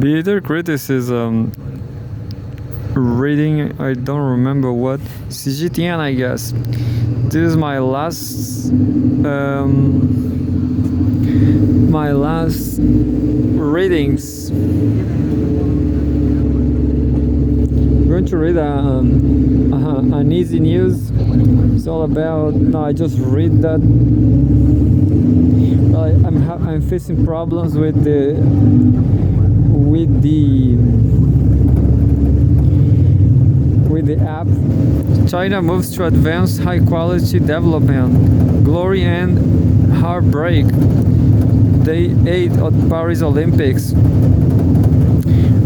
Bitter criticism. Reading, I don't remember what. CGTN, I guess. This is my last readings. I'm going to read an easy news. It's all about. No, I just read that. Well, I'm facing problems with the app. China moves to advance high-quality development. Glory and heartbreak. Day 8 at Paris Olympics.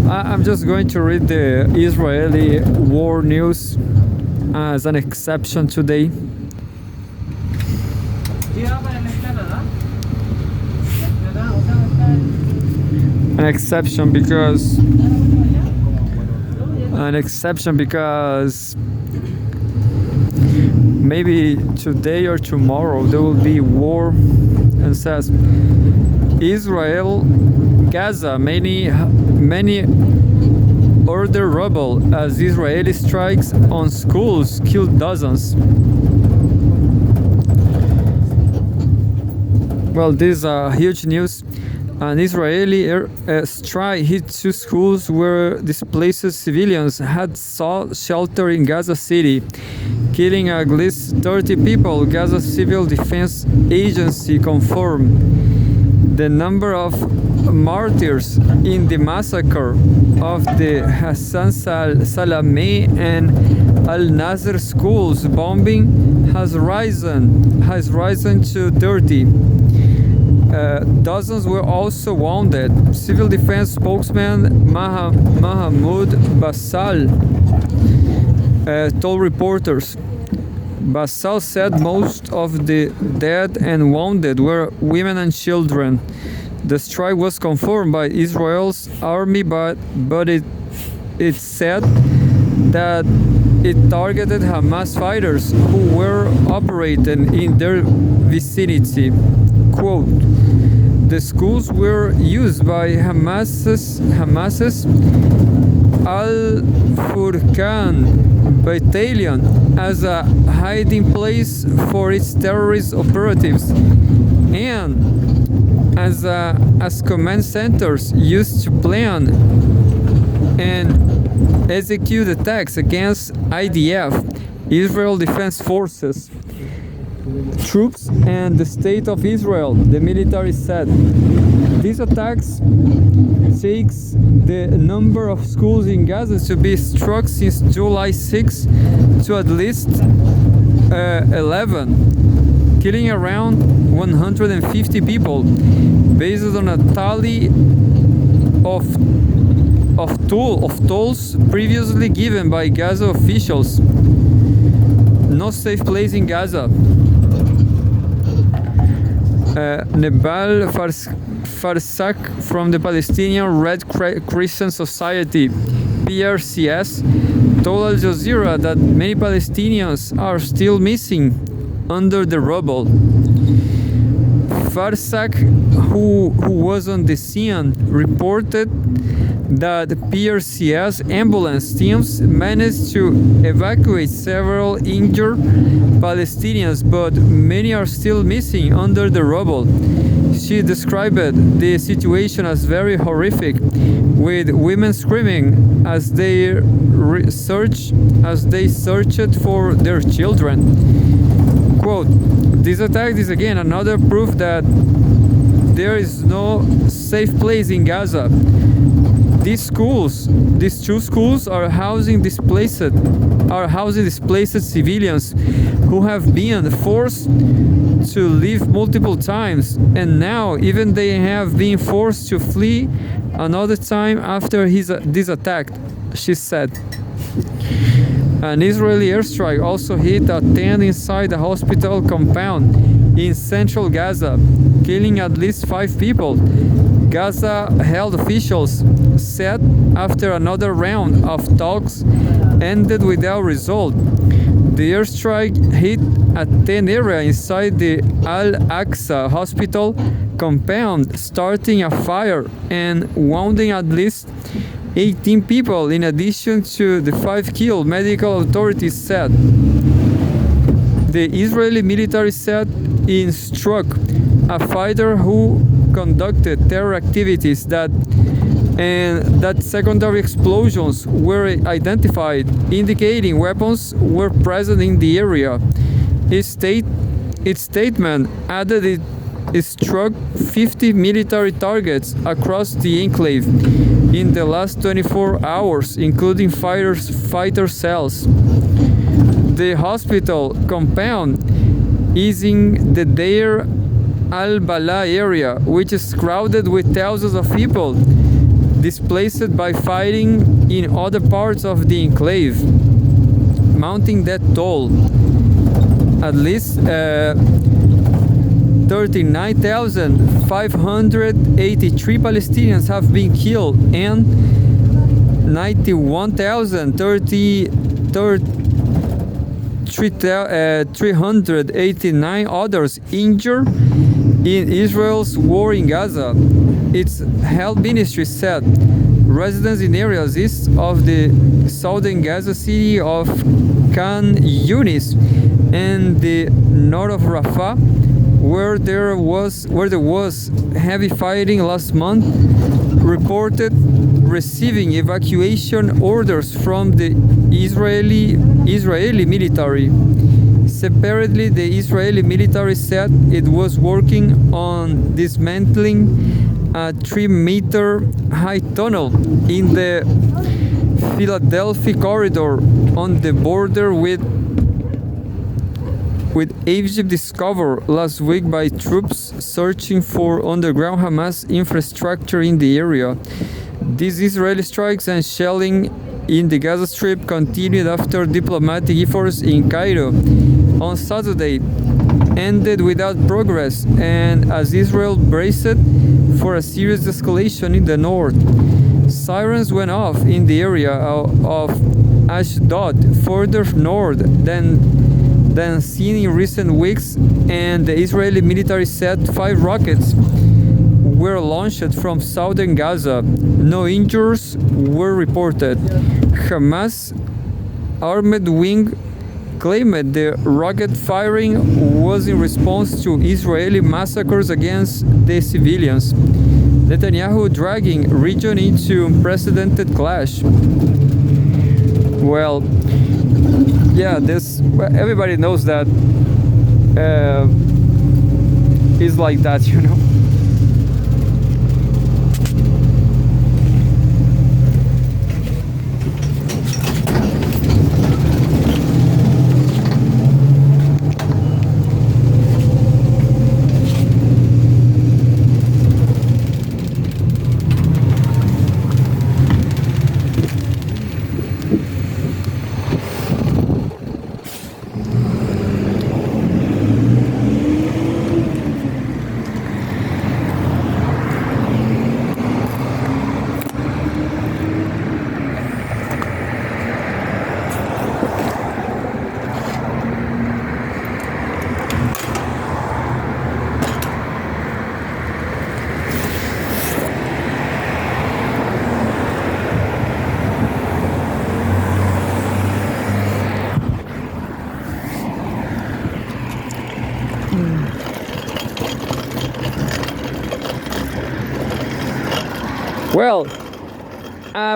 I'm just going to read the Israeli war news as an exception today. An exception because maybe today or tomorrow there will be war, and says Israel, Gaza, many order rubble as Israeli strikes on schools killed dozens. Well, this is huge news. An Israeli strike hit 2 schools where displaced civilians had sought shelter in Gaza City, killing at least 30 people, Gaza Civil Defense Agency confirmed. The number of martyrs in the massacre of the Hassan Salameh and Al-Nasr schools bombing has risen to 30. Dozens were also wounded. Civil defense spokesman Mahmoud Bassal told reporters. Bassal said most of the dead and wounded were women and children. The strike was confirmed by Israel's army, but it said that it targeted Hamas fighters who were operating in their vicinity. Quote, the schools were used by Hamas's Al-Furqan battalion as a hiding place for its terrorist operatives and as command centers used to plan and execute attacks against IDF, Israel Defense Forces, troops and the State of Israel, the military said. These attacks takes the number of schools in Gaza to be struck since July 6 to at least 11, killing around 150 people, based on a tally of tolls previously given by Gaza officials. No safe place in Gaza. Nebal Farsak from the Palestinian Red Crescent Society, PRCS, told Al Jazeera that many Palestinians are still missing under the rubble. Farsak, who was on the scene, reported that PRCS ambulance teams managed to evacuate several injured Palestinians, but many are still missing under the rubble. She described the situation as very horrific, with women screaming as they searched for their children. Quote, this attack is again another proof that there is no safe place in Gaza. These 2 schools are housing displaced civilians who have been forced to leave multiple times, and now even they have been forced to flee another time after this attack, she said. An Israeli airstrike also hit a tent inside a hospital compound in central Gaza, killing at least 5 people, Gaza health officials said after another round of talks ended without result. The airstrike hit a tent area inside the Al-Aqsa hospital compound, starting a fire and wounding at least 18 people, in addition to the 5 killed, medical authorities said. The Israeli military said it struck a fighter who conducted terror activities and that secondary explosions were identified, indicating weapons were present in the area. Its statement added it struck 50 military targets across the enclave in the last 24 hours, including fighter cells. The hospital compound is in the Deir al-Bala area, which is crowded with thousands of people displaced by fighting in other parts of the enclave, mounting that toll. At least 39,583 Palestinians have been killed and 91,389 others injured in Israel's war in Gaza. Its health ministry said residents in areas east of the southern Gaza city of Khan Yunis and the north of Rafah, where there was heavy fighting last month, reported receiving evacuation orders from the Israeli military. Separately, the Israeli military said it was working on dismantling a 3-meter high tunnel in the Philadelphia corridor on the border with Egypt, discovered last week by troops searching for underground Hamas infrastructure in the area. These Israeli strikes and shelling in the Gaza Strip continued after diplomatic efforts in Cairo on Saturday ended without progress, and as Israel braced for a serious escalation in the north. Sirens went off in the area of Ashdod, further north than seen in recent weeks, and the Israeli military said 5 rockets were launched from southern Gaza. No injuries were reported. Hamas armed wing claimed the rocket firing was in response to Israeli massacres against the civilians. Netanyahu dragging region into unprecedented clash. Well, yeah, everybody knows that it's like that, you know.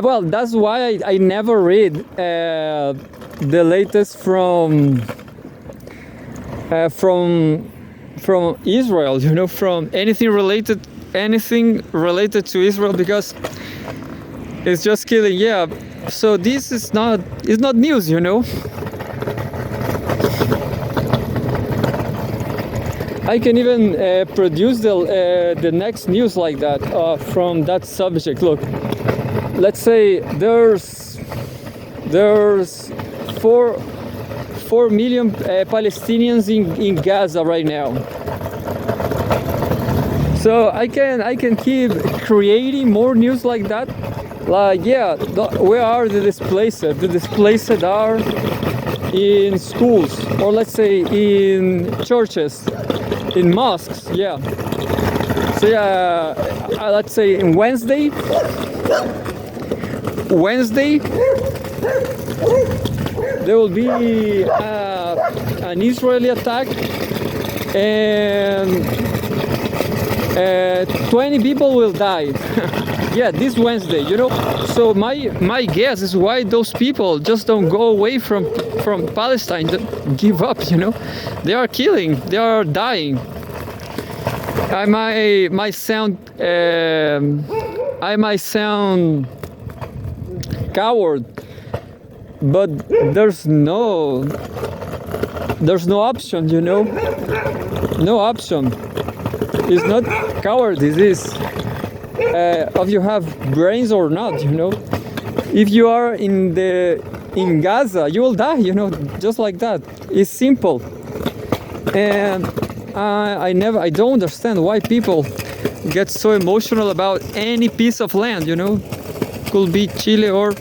Well, that's why I never read the latest from Israel, you know, from anything related to Israel, because it's just killing. Yeah, so this is not news, you know. I can even produce the next news like that from that subject. Look, let's say there's 4 million Palestinians in Gaza right now. So I can keep creating more news like that. Like, yeah, where are the displaced? The displaced are in schools, or let's say in churches, in mosques. Yeah. So yeah, let's say Wednesday, there will be an Israeli attack, and 20 people will die. Yeah, this Wednesday, you know. So my guess is why those people just don't go away from Palestine, give up, you know. They are killing, they are dying. I might sound coward, but there's no option, you know. No option. It's not cowardice. It's if you have brains or not, you know. If you are in Gaza, you will die, you know, just like that. It's simple. And I don't understand why people get so emotional about any piece of land, you know. Could be Chile or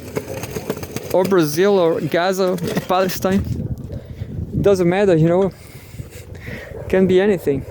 Brazil or Gaza, Palestine. Doesn't matter, you know. Can be anything.